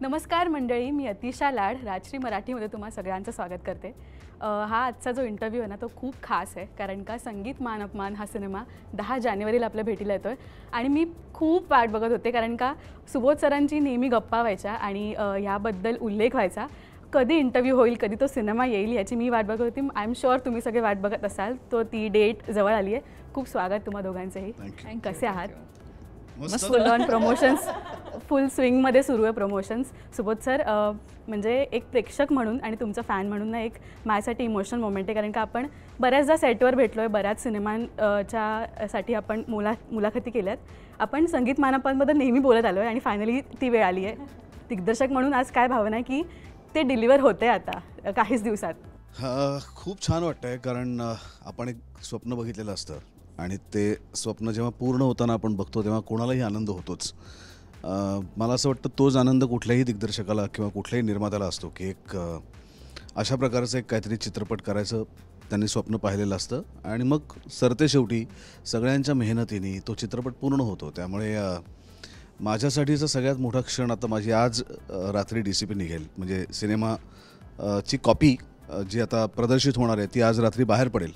नमस्कार मंडळी, मी अतिशा लाड राजश्री मराठीमध्ये तुम्हा सगळ्यांचं स्वागत करते. हा आजचा जो इंटरव्ह्यू आहे ना तो खूप खास आहे, कारण का संगीत मान अपमान हा सिनेमा 10 जानेवारीला आपल्या भेटीला येतो आहे आणि मी खूप वाट बघत होते, कारण का सुबोध सरांची नेहमी गप्पा व्हायच्या आणि याबद्दल उल्लेख व्हायचा. कधी इंटरव्ह्यू होईल, कधी तो सिनेमा येईल याची मी वाट बघत होती. आय एम शुअर तुम्ही सगळे वाट बघत असाल. तो ती डेट जवळ आली आहे. खूप स्वागत तुम्हा दोघांचंही. कसे आहात? मस्त. फुल ऑन प्रमोशन्स फुल स्विंगमध्ये सुरू आहे प्रमोशन्स. सुबोध सर, म्हणजे एक प्रेक्षक म्हणून आणि तुमचा फॅन म्हणून ना एक माझ्यासाठी इमोशनल मोमेंट आहे, कारण का आपण बऱ्याचदा सेटवर भेटलो आहे, बऱ्याच सिनेमांच्या साठी आपण मुलाखती केल्यात. आपण संगीत मानपांबद्दल नेहमी बोलत आलो आहे आणि फायनली ती वेळ आली आहे. दिग्दर्शक म्हणून आज काय भावना आहे की ते डिलिव्हर होते आता काहीच दिवसात? खूप छान वाटतंय, कारण आपण एक स्वप्न बघितलेलं असतं आणि ते स्वप्न जेव्हा पूर्ण होताना आपण बघतो तेव्हा कोणालाही आनंद होतोच. मला असं वाटतं तोच आनंद कुठल्याही दिग्दर्शकाला किंवा कुठल्याही निर्मात्याला असतो की एक अशा प्रकारचं एक काहीतरी चित्रपट करायचं त्यांनी स्वप्न पाहिलेलं असतं आणि मग सरते शेवटी सगळ्यांच्या मेहनतीने तो चित्रपट पूर्ण होतो. त्यामुळे माझ्यासाठीचा सगळ्यात मोठा क्षण आता माझी आज रात्री DCP निघेल, म्हणजे सिनेमा ची कॉपी जी आता प्रदर्शित होणार आहे ती आज रात्री बाहेर पडेल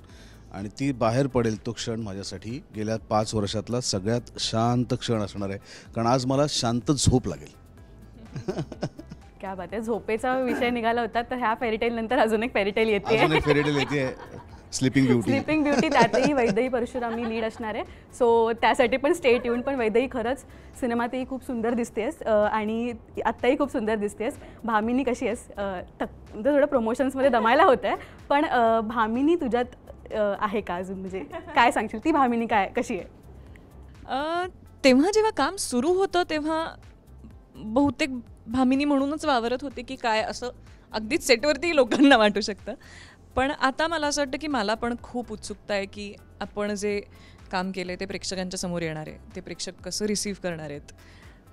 आणि ती बाहेर पडेल तो क्षण माझ्यासाठी गेल्या 5 वर्षातला सगळ्यात शांत क्षण असणार आहे, कारण आज मला शांत झोप लागेल. क्या बात आहे. झोपेचा विषय निघाला होता तर ह्या फेरीटेल नंतर अजून एक फेरीटेल येते, स्लीपिंग ब्युटी. त्यातही वैदेही परशुरामी लीड असणार आहे. सो त्यासाठी पण स्टे ट्यून. पण वैदेही खरंच सिनेमातही खूप सुंदर दिसतेस आणि आत्ताही खूप सुंदर दिसतेस. भामिनी कशी आहेस? थोडं प्रमोशन्समध्ये दमायला होतं आहे, पण भामिनी तुझ्यात आहे का अजून? म्हणजे काय सांगशील, ती भामिनी कशी आहे? तेव्हा जेव्हा काम सुरू होतं तेव्हा बहुतेक भामिनी म्हणूनच वावरत होते की काय, असं अगदीच सेटवरती लोकांना वाटू शकतं. पण आता मला असं वाटतं की मला पण खूप उत्सुकता आहे की आपण जे काम केले ते प्रेक्षकांच्या समोर येणार आहे, ते प्रेक्षक कसं रिसीव्ह करणार आहेत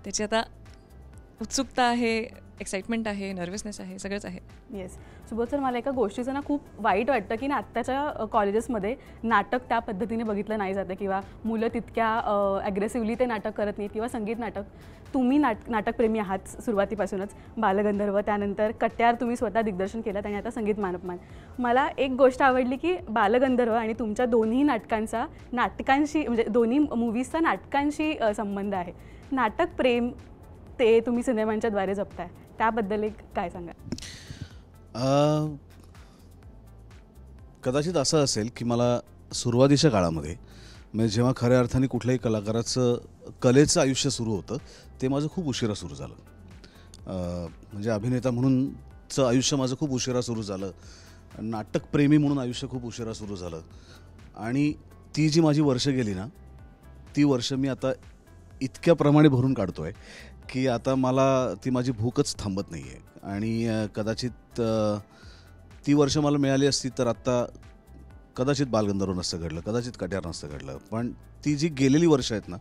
त्याची आता उत्सुकता आहे, एक्साइटमेंट आहे, नर्वसनेस आहे, सगळंच आहे. येस. सुबोध सर, मला एका गोष्टीचं ना खूप वाईट वाटतं की ना आत्ताच्या कॉलेजेसमध्ये नाटक त्या पद्धतीने बघितलं नाही जातं किंवा मुलं तितक्या ॲग्रेसिव्हली ते नाटक करत नाहीत किंवा संगीत नाटक. तुम्ही नाटकप्रेमी आहात सुरुवातीपासूनशी, बालगंधर्व, त्यानंतर कट्यार तुम्ही स्वतः दिग्दर्शन केलं आणि आता संगीत मानपमान. मला एक गोष्ट आवडली की बालगंधर्व आणि तुमच्या दोन्ही नाटकांशी म्हणजे दोन्ही मूव्हीजचा नाटकांशी संबंध आहे. नाटक प्रेम ते तुम्ही सिनेमांच्या द्वारे जपताय, त्याबद्दल एक काय सांगा? कदाचित असं असेल की मला सुरुवातीच्या काळामध्ये म्हणजे जेव्हा खऱ्या अर्थाने कुठल्याही कलाकाराचं कलेचं आयुष्य सुरू होतं ते माझं खूप उशिरा सुरू झालं. म्हणजे अभिनेता म्हणूनचं आयुष्य माझं खूप उशिरा सुरू झालं, नाटकप्रेमी म्हणून आयुष्य खूप उशिरा सुरू झालं आणि ती जी माझी वर्ष गेली ना ती वर्ष मी आता इतक्या प्रमाणे भरून काढतो आहे की आता मला ती माझी भूकच थांबत नाही आहे. आणि कदाचित ती वर्ष मला मिळाली असती तर आत्ता कदाचित बालगंधर्व नसतं घडलं, कदाचित कट्यार नसतं घडलं. पण ती जी गेलेली वर्ष आहेत ना,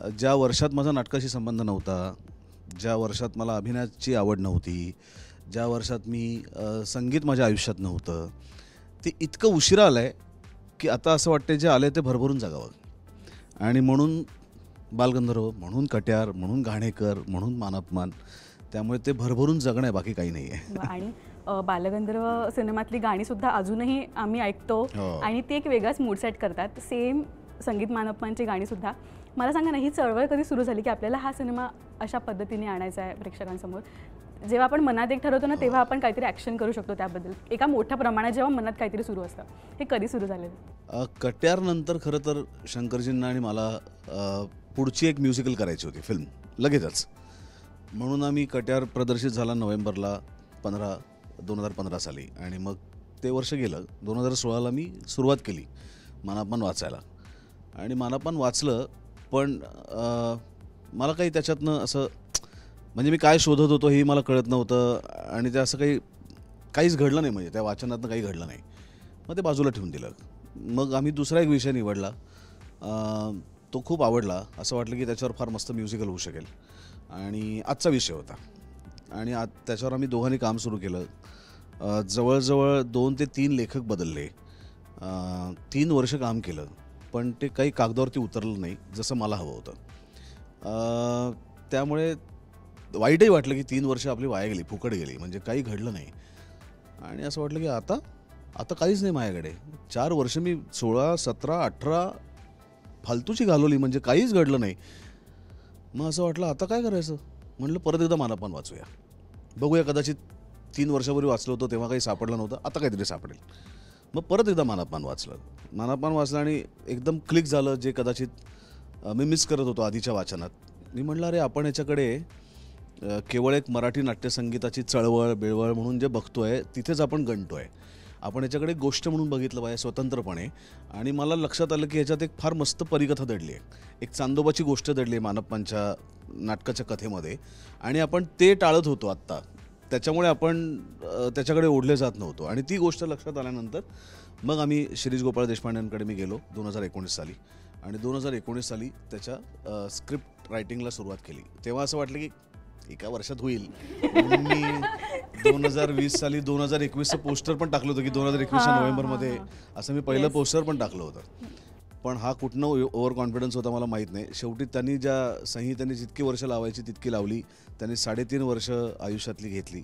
ज्या वर्षात माझा नाटकाशी संबंध नव्हता, ज्या वर्षात मला अभिनयाची आवड नव्हती, ज्या वर्षात मी संगीत माझ्या आयुष्यात नव्हतं, ते इतकं उशिरा आलं आहे की आता असं वाटतं जे आलं ते भरभरून जगावं. आणि म्हणून बालगंधर्व, म्हणून कट्यार, म्हणून घाणेकर, म्हणून मानपमान, त्यामुळे ते भरभरून जगणं आहे, बाकी काही नाही आहे. आणि बालगंधर्व सिनेमातली गाणीसुद्धा अजूनही आम्ही ऐकतो आणि ती एक वेगळाच मूड सेट करतात. सेम संगीत मानपमानची गाणीसुद्धा. मला सांगा ना, ही चळवळ कधी सुरू झाली की आपल्याला हा सिनेमा अशा पद्धतीने आणायचा आहे प्रेक्षकांसमोर? जेव्हा आपण मनात एक ठरवतो ना तेव्हा आपण काहीतरी ॲक्शन करू शकतो त्याबद्दल, एका मोठ्या प्रमाणात जेव्हा मनात काहीतरी सुरू असतं, हे कधी सुरू झालेलं? कट्यारनंतर खरं तर शंकरजींना आणि मला पुढची एक म्युझिकल करायची होती, फिल्म लगेचच. म्हणून आम्ही कट्यार प्रदर्शित झाला नोव्हेंबरला 2015 साली आणि मग ते वर्ष गेलं. 2016ला मी सुरुवात केली मानापमान वाचायला आणि मानापमान वाचलं, पण मला काही त्याच्यातनं असं म्हणजे मी काय शोधत होतो हे मला कळत नव्हतं आणि ते असं काहीच घडलं नाही, म्हणजे त्या वाचनातनं काही घडलं नाही. मग ते बाजूला ठेवून दिलं. मग आम्ही दुसरा एक विषय निवडला, तो खूप आवडला, असं वाटलं की त्याच्यावर फार मस्त म्युझिकल होऊ शकेल आणि आजचा विषय होता आणि त्याच्यावर आम्ही दोघांनी काम सुरू केलं. जवळजवळ 2 ते 3 लेखक बदलले, 3 वर्ष काम केलं, पण ते काही कागदावरती उतरलं नाही जसं मला हवं होतं. त्यामुळे वाईटही वाटलं की 3 वर्ष आपली वाया गेली, फुकट गेली, म्हणजे काही घडलं नाही. आणि असं वाटलं की आता काहीच नाही माझ्याकडे. 4 वर्ष मी 16, 17, 18 फालतूची घालवली, म्हणजे काहीच घडलं नाही. मग असं वाटलं आता काय करायचं. म्हटलं परत एकदा मानापान वाचूया, बघूया. कदाचित 3 वर्षापूर्वी वाचलं होतं तेव्हा काही सापडलं नव्हतं, आता काहीतरी सापडेल. मग परत एकदा मानापान वाचलं आणि एकदम क्लिक झालं, जे कदाचित मी मिस करत होतो आधीच्या वाचनात. मी म्हटलं अरे आपण याच्याकडे केवळ एक मराठी नाट्यसंगीताची चळवळ बिळवळ म्हणून जे बघतोय तिथेच आपण गणतोय. आपण याच्याकडे गोष्ट म्हणून बघितलं पाहिजे स्वतंत्रपणे. आणि मला लक्षात आलं की ह्याच्यात एक फार मस्त परिकथा दडली आहे, एक चांदोबाची गोष्ट दडली आहे मानप्पांच्या नाटकाच्या कथेमध्ये. आणि आपण ते टाळत होतो आत्ता, त्याच्यामुळे आपण त्याच्याकडे ओढले जात नव्हतो. आणि ती गोष्ट लक्षात आल्यानंतर मग आम्ही शिरीष गोपाळ देशपांडेंकडे मी गेलो 2019 साली. आणि 2019 साली त्याच्या स्क्रिप्ट रायटिंगला सुरुवात केली. तेव्हा असं वाटलं की एका वर्षात होईल, म्हणून मी 2020 साली 2021चं पोस्टर पण टाकलं होतं की 2021च्या नोव्हेंबरमध्ये, असं मी पहिलं पोस्टर पण टाकलं होतं. पण हा कुठनं ओव्हर कॉन्फिडन्स होता मला माहीत नाही. शेवटी त्यांनी ज्या संहितेने जितकी वर्ष लावायची तितकी लावली. त्यांनी 3.5 वर्ष आयुष्यातली घेतली.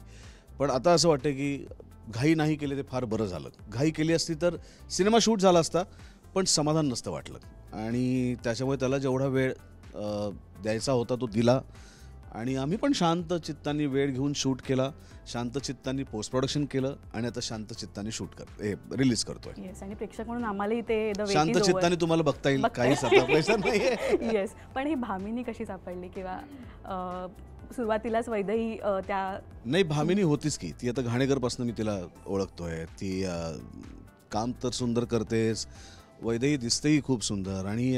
पण आता असं वाटतं की घाई नाही केली ते फार बरं झालं. घाई केली असती तर सिनेमा शूट झाला असता, पण समाधान नसतं वाटलं. आणि त्याच्यामुळे त्याला जेवढा वेळ द्यायचा होता तो दिला. आणि आम्ही पण शांत चित्ताने वेळ घेऊन शूट केला, शांत चित्ताने पोस्ट प्रोडक्शन केलं आणि आता शांत चित्ताने रिलीज करतोय. येस, आणि प्रेक्षक म्हणून आम्हालाही ते शांत चित्ताने तुम्हाला बघता येईल, काहीच आता पैसा नाहीये. येस, पण ही भामिनी कशी सापडली, किंवा सुरुवातीलाच वैदेही त्या नाही, भामिनी होतीच की ती. आता घाणेकरपासून मी तिला ओळखतोय. ती काम तर सुंदर करतेच, वैदेही दिसतेही खूप सुंदर. आणि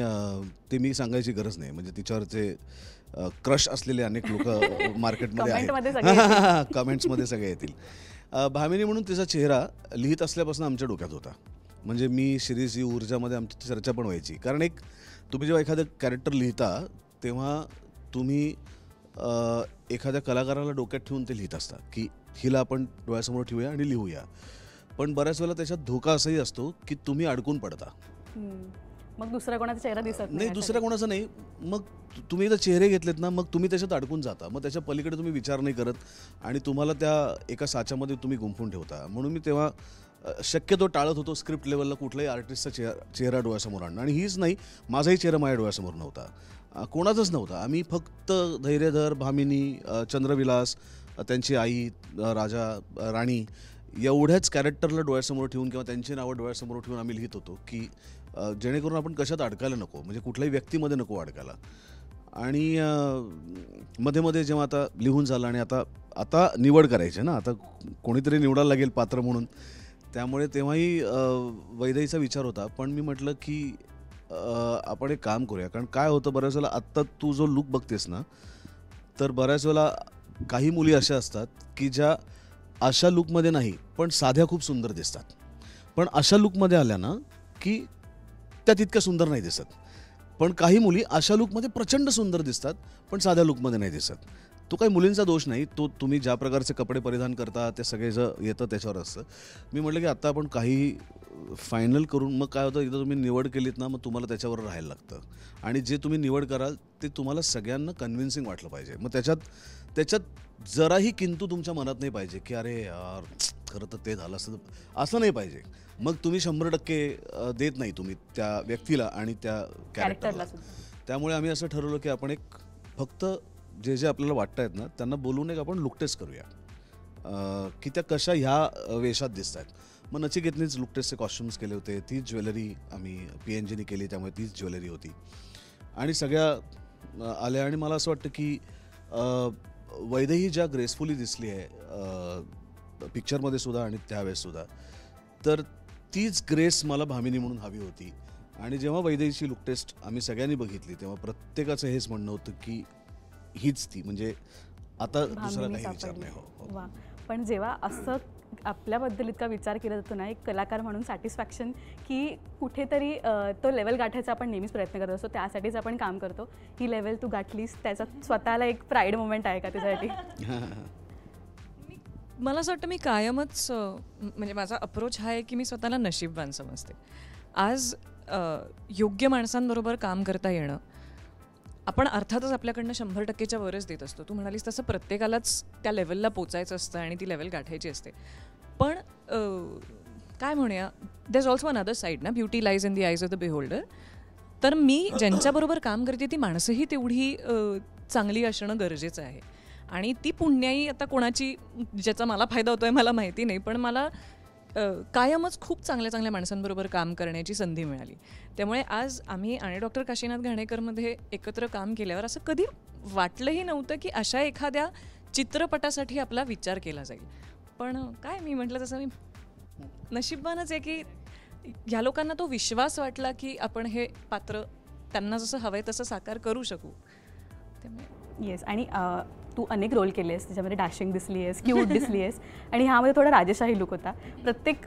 ते मी सांगायची गरज नाही, म्हणजे तिच्यावरचे क्रश असलेले अनेक लोक मार्केटमध्ये आहेत, कमेंट्समध्ये सगळे येतील. भामिनी म्हणून तिचा चेहरा लिहित असल्यापासून आमच्या डोक्यात होता. म्हणजे मी शिरीष ही ऊर्जामध्ये आमची चर्चा पण व्हायची. कारण तुम्ही जेव्हा एखादं कॅरेक्टर लिहिता तेव्हा तुम्ही एखाद्या कलाकाराला डोक्यात ठेवून ते लिहित असता की हिला आपण डोळ्यासमोर ठेवूया आणि लिहूया. पण बऱ्याच वेळेला त्याच्यात धोका असाही असतो की तुम्ही अडकून पडता, मग दुसरा कोणाचा चेहरा दिसत नाही. दुसऱ्या कोणाचा नाही, मग तुम्ही जर चेहरे घेतलेत ना, मग तुम्ही त्याच्यात अडकून जाता. मग त्याच्या पलीकडे तुम्ही विचार नाही करत आणि तुम्हाला त्या एका साच्यामध्ये तुम्ही गुंफून ठेवता. म्हणून मी तेव्हा शक्यतो टाळत होतो स्क्रिप्ट लेवलला कुठल्याही आर्टिस्टचा चेहरा डोळ्यासमोर आणणं. आणि हीच नाही, माझाही चेहरा माझ्या डोळ्यासमोर नव्हता, कोणाचाच नव्हता. आम्ही फक्त धैर्यधर, भामिनी, चंद्रविलास, त्यांची आई राजा राणी, एवढ्याच कॅरेक्टरला डोळ्यासमोर ठेवून किंवा त्यांची नावं डोळ्यासमोर ठेवून आम्ही लिहित होतो की जेणेकरून आपण कशात अडकायला नको, म्हणजे कुठल्याही व्यक्तीमध्ये नको अडकायला. आणि मध्ये मध्ये जेव्हा आता लिहून झालं आणि आता निवड करायची ना, आता कोणीतरी निवडायला लागेल पात्र म्हणून, त्यामुळे तेव्हाही वैदेहीचा विचार होता. पण मी म्हटलं की आपण एक काम करूया. कारण काय होतं, बऱ्याच वेळेला आत्ता तू जो लुक बघतेस ना, तर बऱ्याच वेळेला काही मुली अशा असतात की ज्या अशा लुकमध्ये नाही पण साध्या खूप सुंदर दिसतात. पण अशा लुकमध्ये आल्या ना की त्या तितक्या सुंदर नाही दिसत. पण काही मुली अशा लुकमध्ये प्रचंड सुंदर दिसतात पण साध्या लुकमध्ये नाही दिसत. तो काही मुलींचा दोष नाही, तो तुम्ही ज्या प्रकारचे कपडे परिधान करता ते सगळे जर येतं त्याच्यावर असतं. मी म्हटलं की आता आपण काही फायनल करून मग काय होतं, एकदा तुम्ही निवड केलीत ना, मग तुम्हाला त्याच्यावर राहायला लागतं. आणि जे तुम्ही निवड कराल ते तुम्हाला सगळ्यांना कन्व्हिन्सिंग वाटलं पाहिजे. मग त्याच्यात जराही किंतु तुमच्या मनात नाही पाहिजे की अरे यार खरं तर ते झालं असतं, असं नाही पाहिजे. मग तुम्ही 100% देत नाही तुम्ही त्या व्यक्तीला आणि त्या कॅरेक्टरला. त्यामुळे आम्ही असं ठरवलं की आपण एक फक्त जे आपल्याला वाटत आहेत ना त्यांना बोलून एक आपण लुक टेस्ट करूया की त्या कशा ह्या वेशात दिसत आहेत. मग नचिकेतनीच लुक टेस्टचे कॉस्ट्युम्स केले होते, तीच ज्वेलरी आम्ही PNGने केली, त्यामुळे तीच ज्वेलरी होती. आणि सगळ्या आल्या. आणि मला असं वाटतं की वैदेही ज्या ग्रेसफुली दिसली आहे पिक्चरमध्ये सुद्धा आणि त्यावेळेससुद्धा, तर तीच ग्रेस मला भामिनी म्हणून हवी होती. आणि जेव्हा वैदेहीची लुक टेस्ट आम्ही सगळ्यांनी बघितली तेव्हा प्रत्येकाचं हेच म्हणणं होतं की हीच ती, म्हणजे आता दुसरा काही विचार नाही. हो. पण जेव्हा असं आपल्याबद्दल इतका विचार केला जातो ना, एक कलाकार म्हणून सॅटिस्फॅक्शन की कुठेतरी तो लेवल गाठायचा आपण नेहमीच प्रयत्न करत असतो, त्यासाठीच आपण काम करतो. ही लेवल तू गाठलीस, त्याचा स्वतःला एक प्राईड मोमेंट आहे का त्याच्यासाठी? मला असं वाटतं मी कायमच म्हणजे माझा अप्रोच हा आहे की मी स्वतःला नशीबवान समजते. आज योग्य माणसांबरोबर काम करता येणं आपण अर्थातच आपल्याकडनं 100%च्या वरच देत असतो. तू म्हणालीस तसं प्रत्येकालाच त्या लेवलला पोचायचं असतं आणि ती लेवल गाठायची असते. पण काय म्हणूया, there is also another side ना, beauty lies in the eyes of the beholder. तर मी ज्यांच्याबरोबर काम करते ती माणसंही तेवढी चांगली असणं गरजेचं आहे. आणि ती पुण्याई आता कोणाची ज्याचा मला फायदा होतोय मला माहिती नाही, पण मला कायमच खूप चांगल्या चांगल्या माणसांबरोबर काम करण्याची संधी मिळाली. त्यामुळे आज आम्ही आणि डॉक्टर काशीनाथ घाणेकरमध्ये एकत्र काम केल्यावर असं कधी वाटलंही नव्हतं की अशा एखाद्या चित्रपटासाठी आपला विचार केला जाईल. पण काय मी म्हटलं तसं मी नशीबवानच आहे की ह्या लोकांना तो विश्वास वाटला की आपण हे पात्र त्यांना जसं हवंय तसं साकार करू शकू. त्यामुळे येस. आणि तू अनेक रोल केले आहेस, त्याच्यामध्ये डॅशिंग दिसली आहेस, क्यूट दिसली आहेस आणि ह्यामध्ये थोडा राजेशाही लुक होता. प्रत्येक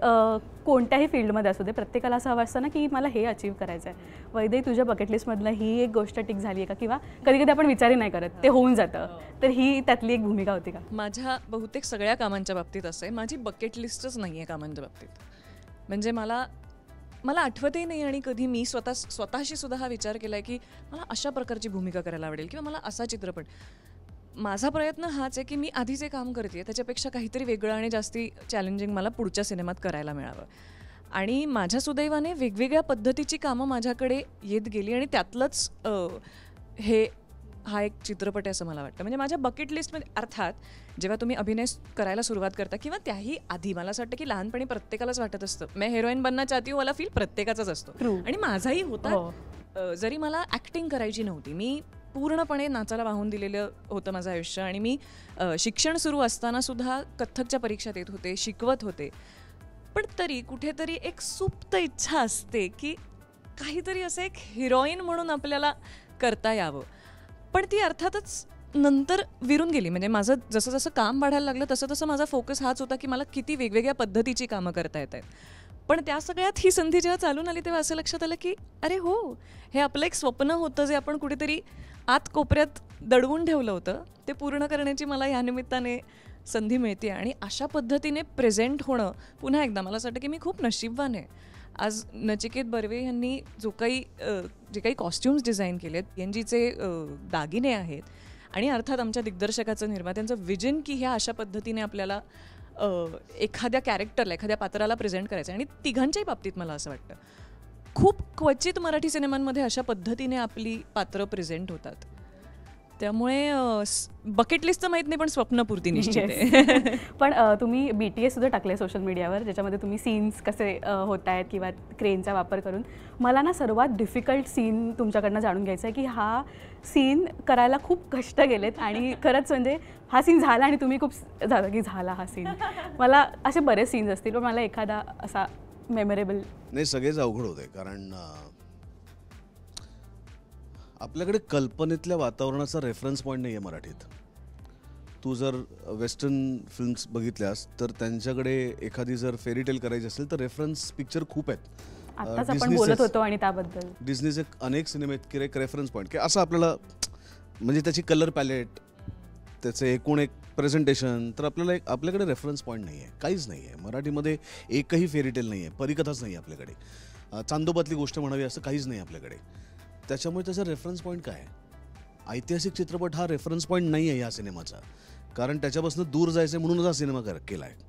कोणत्याही फील्डमध्ये असू दे प्रत्येकाला असं हवं असतं ना की मला हे अचीव करायचं आहे. वैदेही तुझ्या बकेट लिस्टमधलं ही एक गोष्ट टिक झाली आहे का, किंवा कधी कधी आपण विचारही नाही करत ते होऊन जातं, तर ही त्यातली एक भूमिका होती का? माझ्या बहुतेक सगळ्या कामांच्या बाबतीत असं आहे, माझी बकेट लिस्टच नाही आहे कामांच्या बाबतीत. म्हणजे मला आठवतही नाही आणि कधी मी स्वतःशी सुद्धा हा विचार केला आहे की मला अशा प्रकारची भूमिका करायला आवडेल किंवा मला असा चित्रपट. माझा प्रयत्न हाच आहे की मी आधी जे काम करते त्याच्यापेक्षा काहीतरी वेगळं आणि जास्ती चॅलेंजिंग मला पुढच्या सिनेमात करायला मिळावं. आणि माझ्या सुदैवाने वेगवेगळ्या पद्धतीची कामं माझ्याकडे येत गेली आणि त्यातलंच हा एक चित्रपट आहे असं मला वाटतं. म्हणजे माझ्या बकेट लिस्टमध्ये अर्थात जेव्हा तुम्ही अभिनय करायला सुरुवात करता किंवा त्याही आधी मला असं वाटतं की लहानपणी प्रत्येकालाच वाटत असतं मैं हिरोईन बनना चाहती हूँ वाला फील प्रत्येकाचाच असतो आणि माझाही होता. जरी मला ॲक्टिंग करायची नव्हती, मी पूर्णपणे नाचाला वाहून दिलेलं होतं माझं आयुष्य आणि मी शिक्षण सुरू असताना सुद्धा कथ्थकच्या परीक्षा देत होते, शिकवत होते. पण तरी कुठेतरी एक सुप्त इच्छा असते की काहीतरी असं एक हिरोईन म्हणून आपल्याला करता यावं. पण ती अर्थातच नंतर विरून गेली. म्हणजे माझं जसं जसं काम वाढायला लागलं तसं तसं माझा फोकस हाच होता की मला किती वेगवेगळ्या पद्धतीची कामं करता येत आहेत. पण त्या सगळ्यात ही संधी जेव्हा चालून आली तेव्हा असं लक्षात आलं की अरे हो, हे आपलं एक स्वप्न होतं जे आपण कुठेतरी आत कोपऱ्यात दडवून ठेवलं होतं, ते पूर्ण करण्याची मला या निमित्ताने संधी मिळते. आणि अशा पद्धतीने प्रेझेंट होणं पुन्हा एकदा मला असं वाटतं की मी खूप नशीबवान आहे. आज नचिकेत बर्वे यांनी जे काही कॉस्ट्युम्स डिझाईन केलेत, PNGचे दागिने आहेत आणि अर्थात आमच्या दिग्दर्शकाचं निर्मात्यांचं विजन की ह्या अशा पद्धतीने आपल्याला एखाद्या कॅरेक्टरला एखाद्या पात्राला प्रेझेंट करायचं. आणि तिघांच्याही बाबतीत मला असं वाटतं खूप क्वचित मराठी सिनेमांमध्ये अशा पद्धतीने आपली पात्र प्रेझेंट होतात. त्यामुळे बकेट लिस्ट तर माहीत नाही पण स्वप्नपूर्ती निश्चित आहे. पण तुम्ही BTS सुद्धा टाकले सोशल मीडियावर, ज्याच्यामध्ये तुम्ही सीन्स कसे होत आहेत किंवा क्रेनचा वापर करून. मला ना सर्वात डिफिकल्ट सीन तुमच्याकडनं जाणून घ्यायचा आहे की हा सीन करायला खूप कष्ट गेलेत आणि खरंच म्हणजे हा सीन झाला आणि तुम्ही खूप झालं की झाला हा सीन. मला असे बरेच सीन्स असतील पण मला एखादा असा मेमोरेबल. नाही, सगळेच अवघड होते कारण आपल्याकडे कल्पनेतल्या वातावरणाचा रेफरन्स पॉईंट नाही आहे मराठीत. तू जर वेस्टर्न फिल्म्स बघितल्यास तर त्यांच्याकडे एखादी जर फेरीटेल करायची असेल तर रेफरन्स पिक्चर खूप आहेत. आत्ताच आपण बोलत होतो आणि त्याबद्दल डिस्नीचे अनेक सिनेमे आहेत एक रेफरन्स पॉईंट की असं आपल्याला म्हणजे त्याची कलर पॅलेट, त्याचे एकूण एक प्रेझेंटेशन, तर आपल्याकडे रेफरन्स पॉईंट नाही आहे, काहीच नाही आहे. मराठीमध्ये एकही फेरीटेल नाही आहे, परिकथाच नाही आहे आपल्याकडे, चांदोबातली गोष्ट म्हणावी असं काहीच नाही आपल्याकडे. त्याच्यामुळे त्याचा रेफरन्स पॉईंट काय आहे? ऐतिहासिक चित्रपट हा रेफरन्स पॉईंट नाही आहे या सिनेमाचा, कारण त्याच्यापासून दूर जायचं म्हणूनच हा सिनेमा केला आहे.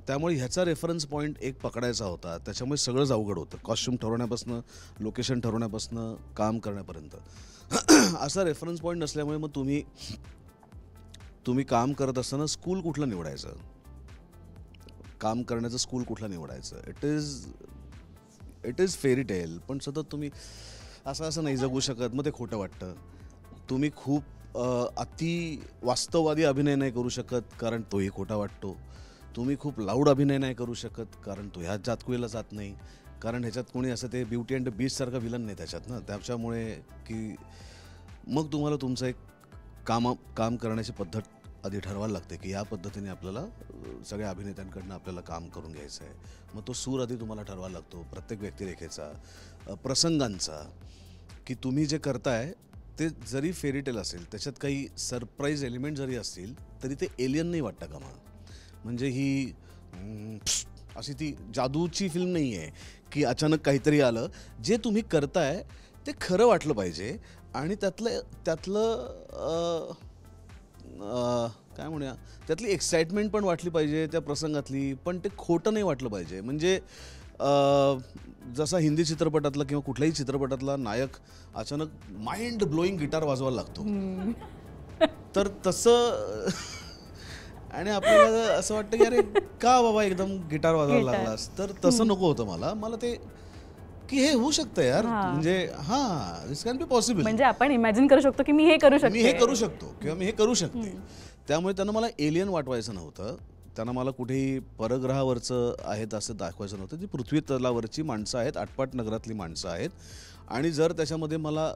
त्यामुळे ह्याचा रेफरन्स पॉईंट एक पकडायचा होता. त्याच्यामुळे सगळंच अवघड होतं, कॉस्ट्यूम ठरवण्यापासून लोकेशन ठरवण्यापासून काम करण्यापर्यंत. असा रेफरन्स पॉईंट नसल्यामुळे मग तुम्ही काम करत असताना स्कूल कुठलं निवडायचं, काम करण्याचं स्कूल कुठलं निवडायचं. इट इज फेरीटेल, पण सतत तुम्ही असं नाही जगू शकत, मग ते खोटं वाटतं. तुम्ही खूप अति वास्तववादी अभिनय नाही करू शकत कारण तोही खोटा वाटतो. तुम्ही खूप लाऊड अभिनय नाही करू शकत कारण तो ह्यात जातकुळीला जात नाही, कारण ह्याच्यात कोणी असं ते ब्युटी अँड द बीस्ट सारखा विलन नाही त्याच्यात ना. त्याच्यामुळे की मग तुम्हाला तुमचं एक काम करण्याची पद्धत आधी ठरवायला लागते की या पद्धतीने आपल्याला सगळ्या अभिनेत्यांकडनं आपल्याला काम करून घ्यायचं आहे. मग तो सूर आधी तुम्हाला ठरवायला लागतो, प्रत्येक व्यक्तिरेखेचा, प्रसंगांचा, की तुम्ही जे करताय ते जरी फेरीटेल असेल त्याच्यात काही सरप्राईज एलिमेंट जरी असतील तरी ते एलियन नाही वाटतं का. म्हणजे ही अशी ती जादूची फिल्म नाही आहे की अचानक काहीतरी आलं. जे तुम्ही करताय ते खरं वाटलं पाहिजे आणि त्यातलं काय म्हणूया, त्यातली एक्साइटमेंट पण वाटली पाहिजे त्या प्रसंगातली, पण ते खोटं नाही वाटलं पाहिजे. म्हणजे जसा हिंदी चित्रपटातला किंवा कुठल्याही चित्रपटातला नायक अचानक माइंड ब्लोईंग गिटार वाजवायला लागतो, तर तसं आणि आपल्याला असं वाटतं की अरे का बाबा एकदम गिटार वाजवायला लागलास, तर तसं नको होतं मला ते की हे होऊ शकतं यार, म्हणजे दिस कॅन बी पॉसिबल. म्हणजे आपण इमॅजिन करू शकतो की मी हे करू शकतो किंवा मी हे करू शकते. त्यामुळे त्यांना मला एलियन वाटवायचं नव्हतं, त्यांना मला कुठेही परग्रहावरचं आहेत असं दाखवायचं नव्हतं. ती पृथ्वी तलावरची माणसं आहेत, आटपाट नगरातली माणसं आहेत, आणि जर त्याच्यामध्ये मला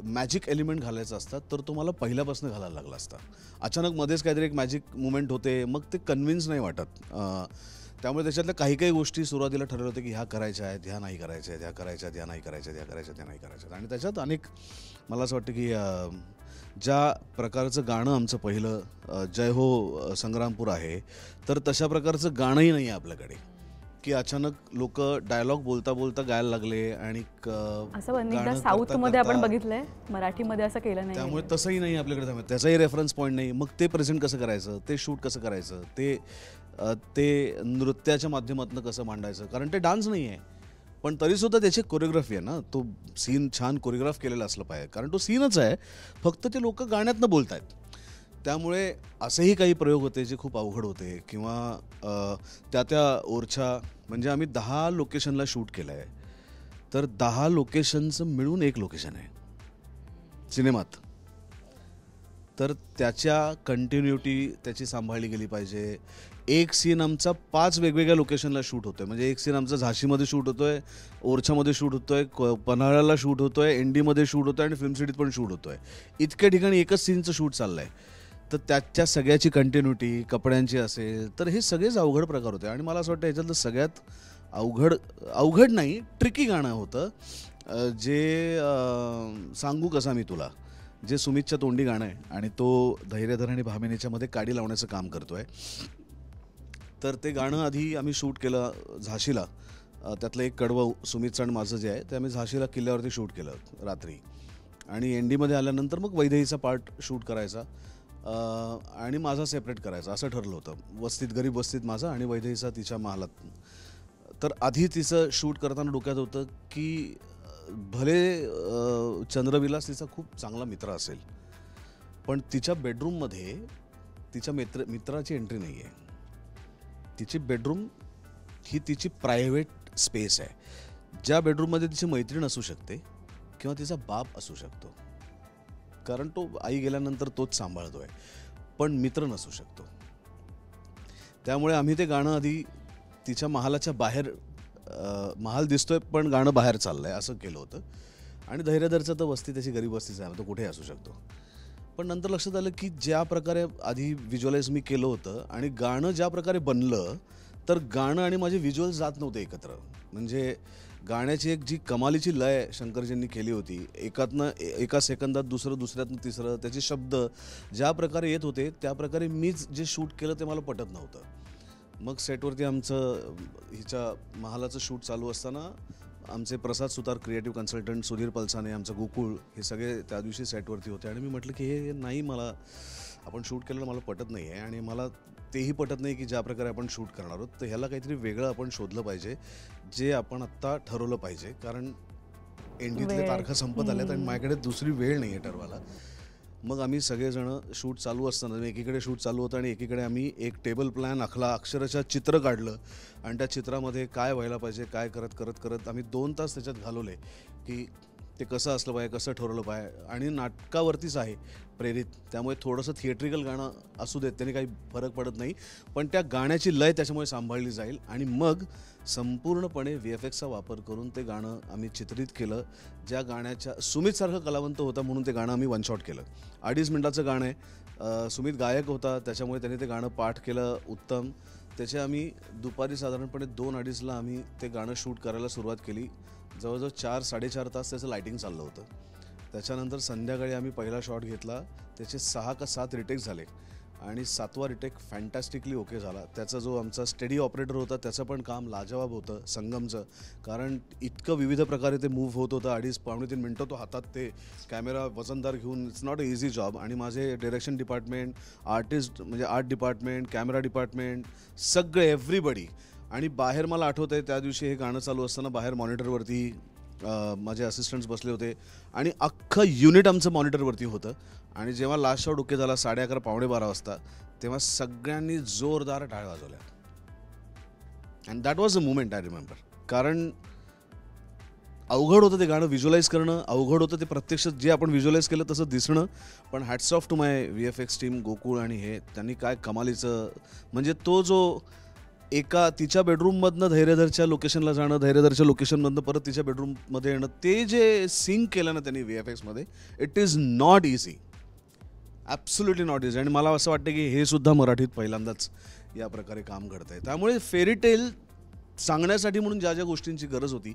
मॅजिक एलिमेंट घालायचा असतात तर तो मला पहिल्यापासून घालायला लागला असता. अचानक मध्येच काहीतरी एक मॅजिक मुवमेंट होते, मग ते कन्व्हिन्स नाही वाटत. त्यामुळे त्याच्यातल्या काही गोष्टी सुरुवातीला ठरवलं होतं की ह्या करायच्या आहेत, ह्या नाही करायच्या आहेत, ह्या करायच्या, ह्या नाही करायच्या, ह्या करायच्या, त्या नाही करायच्या. आणि त्याच्यात अनेक, मला असं वाटतं की ज्या प्रकारचं गाणं आमचं पहिलं जय हो संग्रामपूर आहे, तर तशा प्रकारचं गाणंही नाही आहे आपल्याकडे की अचानक लोक डायलॉग बोलता बोलता गायला लागले. आणि असं साऊथ मध्ये आपण बघितलंय, मराठीमध्ये असं केलं नाही. त्यामुळे तसंही नाही आपल्याकडे, त्याचाही रेफरन्स पॉईंट नाही. मग ते प्रेझेंट कसं करायचं, ते शूट कसं करायचं, ते नृत्याच्या माध्यमातून कसं मांडायचं, कारण ते डान्स नाही आहे, पण तरीसुद्धा त्याची कोरिओग्राफी आहे ना, तो सीन छान कोरिओग्राफ केलेला असलं पाहिजे, कारण तो सीनच आहे, फक्त ते लोक गाण्यातनं बोलत आहेत. त्यामुळे असेही काही प्रयोग होते जे खूप अवघड होते, किंवा त्या ओरछा, म्हणजे आम्ही 10 लोकेशनला शूट केलं आहे, तर 10 लोकेशनचं मिळून एक लोकेशन आहे सिनेमात, तर त्याच्या कंटिन्युटी त्याची सांभाळली गेली पाहिजे. एक सीन आमचा 5 वेगवेगळ्या लोकेशनला शूट होतोय, म्हणजे एक सीन आमचा झाशीमध्ये शूट होतोय, ओरछामध्ये शूट होतोय, पन्हाळ्याला शूट होतोय, एनडीमध्ये शूट होतोय आणि फिल्म सिटीत पण शूट होतोय. इतक्या ठिकाणी एकच सीनचं शूट चाललंय, तर त्याच्या सगळ्याची कंटिन्युटी कपड्यांची असेल, तर हे सगळेच अवघड प्रकार होते. आणि मला असं वाटतं ह्याच्यातलं सगळ्यात अवघड नाही, ट्रिकी गाणं होतं, जे सांगू कसा मी तुला, जे सुमितच्या तोंडी गाणं आहे, आणि तो धैर्यधर आणि भामिनीच्या मध्ये काडी लावण्याचं काम करतोय. तर ते गाणं आधी आम्ही शूट केलं झाशीला, त्यातलं एक कडवं सुमितचं आणि माझं जे आहे ते आम्ही झाशीला किल्ल्यावरती शूट केलं रात्री, आणि एनडीमध्ये आल्यानंतर मग वैदेहीचा पार्ट शूट करायचा आणि माझा सेपरेट करायचा असं ठरलं होतं. वस्तीत, गरीब वस्तीत माझा आणि वैदेहीचा तिच्या महालात. तर आधी तिचं शूट करताना डोक्यात होतं की भले चंद्रविलास तिचा खूप चांगला मित्र असेल, पण तिच्या बेडरूममध्ये तिच्या मित्राची एंट्री नाही आहे. तिची बेडरूम ही तिची प्रायव्हेट स्पेस आहे, ज्या बेडरूममध्ये तिची मैत्रीण असू शकते किंवा तिचा बाप असू शकतो, कारण तो आई गेल्यानंतर तोच सांभाळतोय, पण मित्र नसू शकतो. त्यामुळे आम्ही ते गाणं आधी तिच्या महालाच्या बाहेर, महाल दिसतोय पण गाणं बाहेर चाललंय असं केलं होतं. आणि धैर्यधरचं तर वस्ती त्याची गरीब वस्तीच आहे, तो कुठेही असू शकतो. पण नंतर लक्षात आलं की ज्या प्रकारे आधी व्हिज्युअलाइज मी केलं होतं आणि गाणं ज्या प्रकारे बनलं, तर गाणं आणि माझे व्हिज्युअल जात नव्हते एकत्र. म्हणजे गाण्याची एक जी कमालीची लय शंकरजींनी केली होती, एका सेकंदात दुसरं, दुसऱ्यातनं तिसरं, त्याचे शब्द ज्या प्रकारे येत होते त्या प्रकारे मीच जे शूट केलं ते मला पटत नव्हतं. मग सेटवरती आमचं हिच्या महालाचं शूट चालू असताना आमचे प्रसाद सुतार क्रिएटिव्ह कन्सल्टंट, सुधीर पलसाने, आमचं गोकुळ, हे सगळे त्या दिवशी सेटवरती होते. आणि मी म्हटलं की हे नाही, मला आपण शूट केलेलं मला पटत नाही आहे, आणि मला तेही पटत नाही की ज्या प्रकारे आपण शूट करणार आहोत, तर ह्याला काहीतरी वेगळं आपण शोधलं पाहिजे, जे आपण आत्ता ठरवलं पाहिजे, कारण एनडीतल्या तारखा संपत आल्यात आणि माझ्याकडे दुसरी वेळ नाही आहे ठरवायला. मग आम्ही सगळेजण शूट चालू असताना, एकीकडे शूट चालू होतं आणि एकीकडे आम्ही एक टेबल प्लॅन आखला, अक्षरशः चित्र काढलं, आणि त्या चित्रामध्ये काय व्हायला पाहिजे, काय करत आम्ही 2 तास त्याच्यात घालवले की ते कसं असलं पाहिजे, कसं ठरवलं पाहिजे. आणि नाटकावरतीच आहे प्रेरित, त्यामुळे थोडंसं थिएट्रिकल गाणं असू देत, त्याने काही फरक पडत नाही, पण त्या गाण्याची लय त्याच्यामुळे सांभाळली जाईल. आणि मग संपूर्णपणे VFXचा वापर करून ते गाणं आम्ही चित्रित केलं. ज्या गाण्याच्या, सुमितसारखं कलावंत होता म्हणून ते गाणं आम्ही 1 शॉट केलं. 2.5 मिनिटाचं गाणं आहे, सुमित गायक होता, त्याच्यामुळे त्याने ते गाणं पाठ केलं उत्तम. त्याचे आम्ही दुपारी साधारणपणे 2-2:30ला आम्ही ते गाणं शूट करायला सुरुवात केली. जवळजवळ 4-4.5 तास त्याचं लायटिंग चाललं होतं. त्याच्यानंतर संध्याकाळी आम्ही पहिला शॉट घेतला, त्याचे 6 का 7 रिटेक्स झाले, आणि 7वा रिटेक फॅन्टॅस्टिकली ओके झाला. त्याचा जो आमचा स्टेडी ऑपरेटर होता त्याचं पण काम लाजवाब होतं संगमचं, कारण इतकं विविध प्रकारे ते मूव्ह होत होतं. 2.5-3 मिनटं तो हातात ते कॅमेरा वजनदार घेऊन, it's not a easy job. आणि माझे डिरेक्शन डिपार्टमेंट, आर्टिस्ट म्हणजे आर्ट डिपार्टमेंट, कॅमेरा डिपार्टमेंट, सगळे एव्हरीबडी. आणि बाहेर मला आठवतं आहे त्या दिवशी हे गाणं चालू असताना बाहेर मॉनिटरवरती माझे असिस्टंट्स बसले होते आणि अख्खं युनिट आमचं मॉनिटरवरती होतं. आणि जेव्हा लास्ट शॉट ओके झाला 11:30 पावणे 12 वाजता, तेव्हा सगळ्यांनी जोरदार टाळ्या वाजवल्या. And that was a moment I remember. कारण अवघड होतं ते गाणं व्हिज्युअलाइज करणं, अवघड होतं ते प्रत्यक्षात जे आपण व्हिज्युअलाइज केलं तसं दिसणं. पण hats off to my VFX team, Gokul आणि हे, त्यांनी काय कमालीचं, म्हणजे तो जो एका तिच्या बेडरूममधनं धैर्यधरच्या लोकेशनला जाणं, धैर्यधरच्या लोकेशनमधनं परत तिच्या बेडरूममध्ये येणं, ते जे सिंक केलं ना त्यांनी VFXमध्ये, it is not easy, absolutely not easy. आणि मला असं वाटतं की हे सुद्धा मराठीत पहिल्यांदाच या प्रकारे काम घडतं आहे. त्यामुळे फेरीटेल सांगण्यासाठी म्हणून ज्या ज्या गोष्टींची गरज होती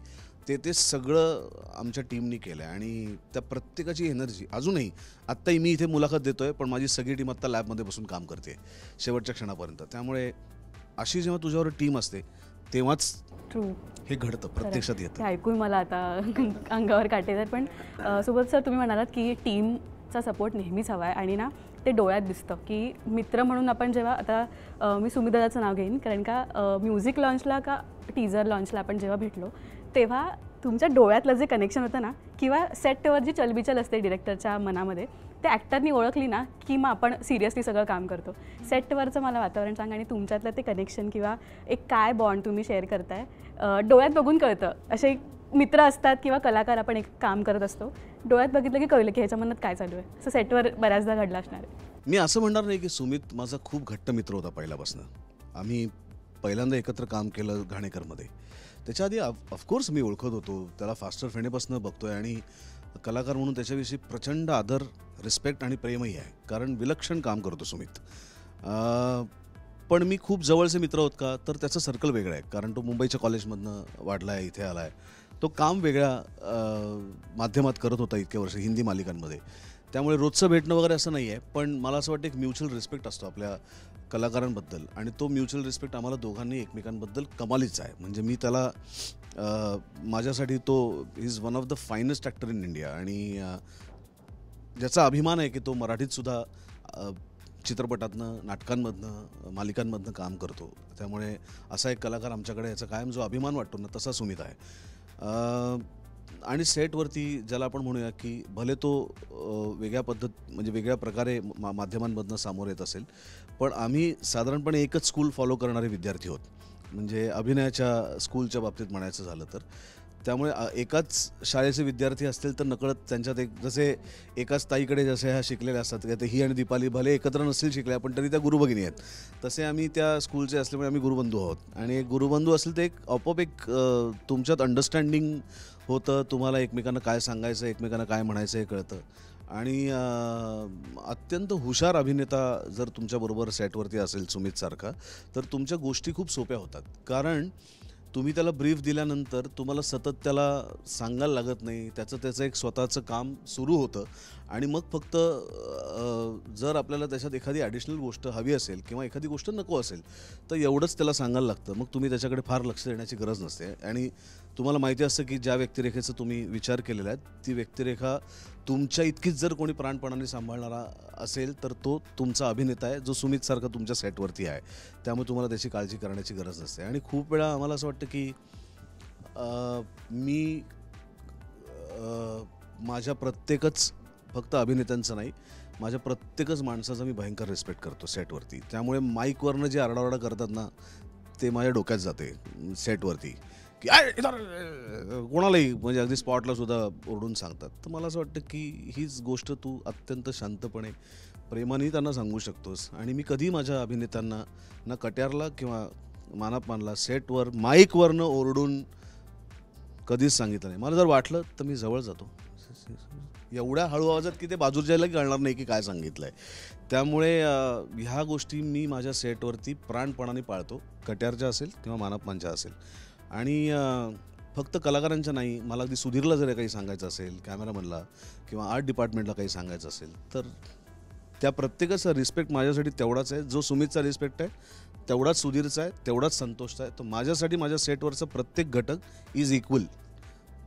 ते सगळं आमच्या टीमनी केलं आहे. आणि त्या प्रत्येकाची एनर्जी अजूनही, आत्ताही मी इथे मुलाखत देतो आहे पण माझी सगळी टीम आत्ता लॅबमध्ये बसून काम करते शेवटच्या क्षणापर्यंत. त्यामुळे अशी जेव्हा तुझ्यावर टीम असते तेव्हाच ट्रू हे घडतं, प्रत्यक्षात ते येतं. ऐकून मला आता अंगावर काटे येतात. पण सुबोध सर, तुम्ही म्हणालात की टीमचा सपोर्ट नेहमीच हवा आहे आणि ना ते डोळ्यात दिसतं की मित्र म्हणून आपण जेव्हा, आता मी सुमित नाव घेईन कारण का म्युझिक लॉन्चला का टीजर लॉन्चला आपण जेव्हा भेटलो तेव्हा तुमच्या डोळ्यातलं जे कनेक्शन होतं ना, किंवा सेटवर जी चलबिचल असते डिरेक्टरच्या मनामध्ये, ते ॲक्टरनी ओळखली ना की मग आपण सिरियसली सगळं काम करतो. सेटवरचं मला वातावरण सांग आणि तुमच्यातलं ते कनेक्शन किंवा एक काय बॉन्ड तुम्ही शेअर करताय, डोळ्यात बघून कळतं. असे मित्र असतात किंवा कलाकार आपण एक काम करत असतो, डोळ्यात बघितलं की कळलं की ह्याच्या मनात काय चालू आहे. असं सेटवर बऱ्याचदा घडलं असणार आहे. मी असं म्हणणार नाही की सुमित माझा खूप घट्ट मित्र होता पहिल्यापासून. आम्ही पहिल्यांदा एकत्र काम केलं घाणेकरमध्ये. त्याच्या आधी ऑफकोर्स मी ओळखत होतो त्याला, फास्टर फेणेपासून बघतोय आणि कलाकार म्हणून त्याच्याविषयी प्रचंड आदर, रिस्पेक्ट आणि प्रेमही आहे, कारण विलक्षण काम करतो सुमित. पण मी खूप जवळचे मित्र आहोत का, तर त्याचं सर्कल वेगळं आहे, कारण तो मुंबईच्या कॉलेजमधनं वाढला आहे, इथे आला आहे. तो काम वेगळ्या माध्यमात करत होता इतके वर्ष, हिंदी मालिकांमध्ये. त्यामुळे रोजचं भेटणं वगैरे असं नाही आहे, पण मला असं वाटतं एक म्युच्युअल रिस्पेक्ट असतो आपल्या कलाकारांबद्दल, आणि तो म्युच्युअल रिस्पेक्ट आम्हाला दोघांनी एकमेकांबद्दल कमालीच आहे. म्हणजे मी त्याला, माझ्यासाठी तो is one of the finest actor in India, आणि ज्याचा अभिमान आहे की तो मराठीतसुद्धा चित्रपटातनं, नाटकांमधनं, मालिकांमधनं काम करतो. त्यामुळे असा एक कलाकार आमच्याकडे, याचा कायम जो अभिमान वाटतो ना, तसा सुमित आहे. आणि सेटवरती ज्याला आपण म्हणूया की भले तो वेगळ्या म्हणजे वेगळ्या प्रकारे माध्यमांमधनं सामोरं येत असेल, पण आम्ही साधारणपणे एकच स्कूल फॉलो करणारे विद्यार्थी आहोत, म्हणजे अभिनयाच्या स्कूलच्या बाबतीत म्हणायचं झालं तर. त्यामुळे एकाच शाळेचे विद्यार्थी असतील तर नकळत त्यांच्यात एक, जसे एकाच ताईकडे जसे ह्या शिकलेल्या असतात, ते ही आणि दीपाली भले एकत्र नसतील शिकल्या पण तरी त्या गुरुभगिनी आहेत, तसे आम्ही त्या स्कूलचे असल्यामुळे आम्ही गुरुबंधू आहोत. आणि एक गुरुबंधू असेल तर एक आपोआप एक तुमच्यात अंडरस्टँडिंग होतं, तुम्हाला एकमेकांना काय सांगायचं, एकमेकांना काय म्हणायचं हे कळतं. आणि अत्यंत हुशार अभिनेता जर तुमच्याबरोबर सेटवरती असेल सुमितसारखा, तर तुमच्या गोष्टी खूप सोप्या होतात, कारण तुम्ही त्याला ब्रीफ दिल्यानंतर तुम्हाला सतत त्याला सांगायला लागत नाही, त्याचं एक स्वतःचं काम सुरू होतं. आणि मग फक्त जर आपल्याला त्याच्यात एखादी ॲडिशनल गोष्ट हवी असेल किंवा एखादी गोष्ट नको असेल तर एवढंच त्याला सांगायला लागतं. मग तुम्ही त्याच्याकडे फार लक्ष देण्याची गरज नसते. आणि तुम्हाला माहिती असतं की ज्या व्यक्तिरेखेचा तुम्ही विचार केलेला आहे ती व्यक्तिरेखा तुमच्या इतकीच जर कोणी प्राणपणाने सांभाळणारा असेल तर तो तुमचा अभिनेता आहे, जो सुमितसारखा तुमच्या सेटवरती आहे. त्यामुळे तुम्हाला त्याची काळजी करण्याची गरज नसते. आणि खूप वेळा आम्हाला असं वाटतं की मी माझ्या प्रत्येकच, फक्त अभिनेत्यांचं नाही, माझ्या प्रत्येकच माणसाचा मी भयंकर रिस्पेक्ट करतो सेटवरती. त्यामुळे माईकवरनं जे आरडाओरडा करतात ना, ते माझ्या डोक्यात जाते सेटवरती, की कोणालाही, म्हणजे अगदी स्पॉटला सुद्धा ओरडून सांगतात. तर मला असं वाटतं की हीच गोष्ट तू अत्यंत शांतपणे, प्रेमाने त्यांना सांगू शकतोस. आणि मी कधी माझ्या अभिनेत्यांना ना कट्यारला किंवा मानापमानला सेटवर माईकवरनं ओरडून कधीच सांगितलं नाही. मला जर वाटलं तर मी जवळ जातो एवढ्या हळू आवाजात की ते बाजूच्याला कळणार नाही की काय सांगितलं आहे. त्यामुळे ह्या गोष्टी मी माझ्या सेटवरती प्राणपणाने पाळतो, कट्यारच्या असेल किंवा मानापमानच्या असेल. आणि फक्त कलाकारांच्या नाही, मला अगदी सुधीरला जर काही सांगायचं असेल, कॅमेरामनला किंवा आर्ट डिपार्टमेंटला काही सांगायचं असेल, तर त्या प्रत्येकाचा रिस्पेक्ट माझ्यासाठी तेवढाच आहे. जो सुमितचा रिस्पेक्ट आहे तेवढाच सुधीरचा आहे, तेवढाच संतोषचा आहे. तर माझ्यासाठी माझ्या सेटवरचं प्रत्येक घटक इज इक्वल.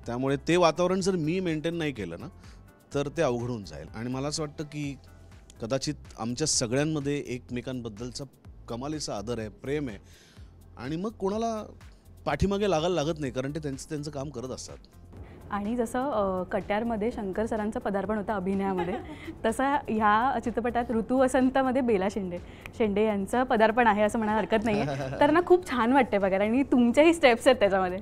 त्यामुळे ते वातावरण जर मी मेंटेन नाही केलं ना तर ते अवघड होऊन जाईल. आणि मला असं वाटतं की कदाचित आमच्या सगळ्यांमध्ये एकमेकांबद्दलचा कमालीचा आदर आहे, प्रेम आहे, आणि मग कोणाला पाठीमागे लागायला लागत नाही, कारण ते त्यांचं काम करत असतात. आणि जसं कट्यारमध्ये शंकर सरांचं पदार्पण होतं अभिनयामध्ये, तसं ह्या चित्रपटात ऋतू वसंतमध्ये बेला शेंडे यांचं पदार्पण आहे असं म्हणायला हरकत नाही आहे. तर ना खूप छान वाटते बघायला, आणि तुमच्याही स्टेप्स आहेत त्याच्यामध्ये.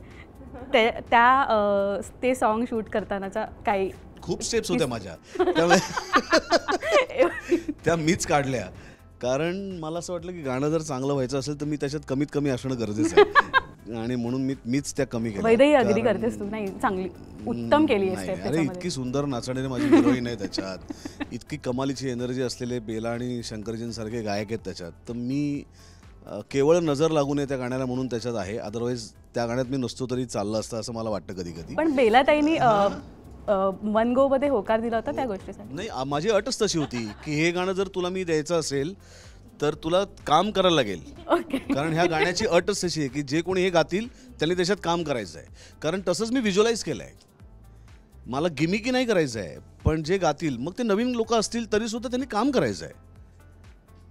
ते सॉन्ग शूट करतानाचा काही खूप स्टेप्स होत्या माझ्या, त्यामुळे त्या मीच काढल्या. कारण मला असं वाटलं की गाणं जर चांगलं व्हायचं असेल तर मी त्याच्यात कमीत कमी असणं गरजेचं आहे, आणि म्हणून मीच त्या कमी केल्या. वैदही अगदी करतेस तू. नाही, चांगली उत्तम केली आहे स्टेप. अरे इतकी सुंदर नाचणारी माझी हिरोईन आहे त्याच्यात, इतकी कमालीची एनर्जी असलेले बेला आणि शंकरजींसारखे गायक आहेत त्याच्यात. तर मी केवळ नजर लागू नये त्या गाण्याला म्हणून त्याच्यात आहे. अदरवाईज त्या गाण्यात मी नसतो तरी चाललं असतं असं मला वाटतं कधी कधी. पण बेला ताईंनी वन गो मध्ये होकार दिला होता त्या गोष्टीसाठी. नाही, माझी अटच तशी होती की हे गाणं जर तुला मी द्यायचं असेल तर तुला काम करायला लागेल. कारण ह्या गाण्याची अटच तशी आहे की जे कोणी हे गातील त्यांनी त्याच्यात काम करायचं आहे. कारण तसंच मी व्हिज्युअलाइज केलं आहे. मला गिमिकी नाही करायचं आहे, पण जे गातील मग ते नवीन लोक असतील तरी सुद्धा त्यांनी काम करायचं आहे.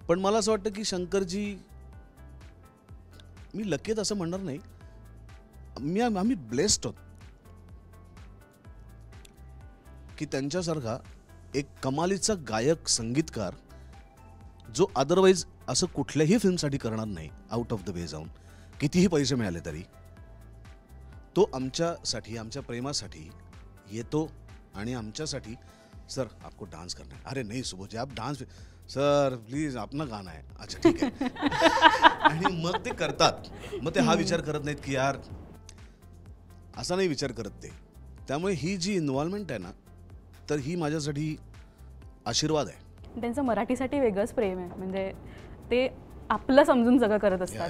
पण मला असं वाटतं की शंकरजी, मी लकी असं म्हणणार नाही, आम्ही ब्लेस्ड आहोत की त्यांच्यासारखा एक कमालीचा गायक संगीतकार जो अदरवाईज असं कुठल्याही फिल्मसाठी करणार नाही, आउट ऑफ द वे जाऊन कितीही पैसे मिळाले तरी, तो आमच्यासाठी, आमच्या प्रेमासाठी येतो आणि आमच्यासाठी, सर आपको डांस करना है, अरे नहीं सुबोध जी आप डांस, सर प्लीज अपना गाना है, अच्छा ठीक आहे. आणि मग ते करतात. मग ते हा विचार करत नाहीत की यार, असा नाही विचार करत ते. त्यामुळे ही जी इन्व्हॉल्वमेंट आहे ना, तर ही माझ्यासाठी आशीर्वाद आहे. त्यांचं मराठीसाठी वेगळंच प्रेम आहे, म्हणजे ते आपलं समजून सगळं करत असतात.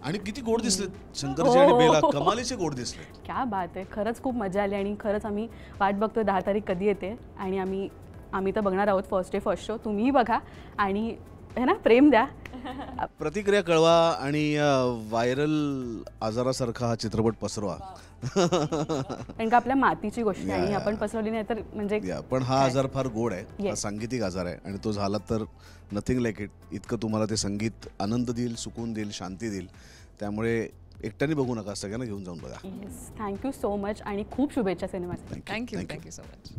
आणि किती गोड दिसले शंकरजी आणि बेला, कमालीचे गोड दिसले. क्या बात आहे. खरंच खूप मजा आली, आणि खरंच आम्ही वाट बघतोय 10 तारीख कधी येते. आणि आम्ही तर बघणार आहोत फर्स्ट डे फर्स्ट शो. तुम्हीही बघा आणि है ना, प्रेम द्या, प्रतिक्रिया कळवा, आणि व्हायरल आजारासारखा हा चित्रपट पसरवा. कारण का आपल्या मातीची गोष्ट आहे आणि आपण पसरवली नाही तर म्हणजे. पण हा आजार फार गोड आहे, हा सांगीतिक आजार आहे, आणि तो झाला तर नथिंग लाईक इट. इतकं तुम्हाला ते संगीत आनंद देईल, सुकून देईल, शांती देईल. त्यामुळे एकट्याने बघू नका, सगळ्यांना घेऊन जाऊन बघा. थँक्यू सो मच, आणि खूप शुभेच्छा सिनेमासाठी. Thank you so much.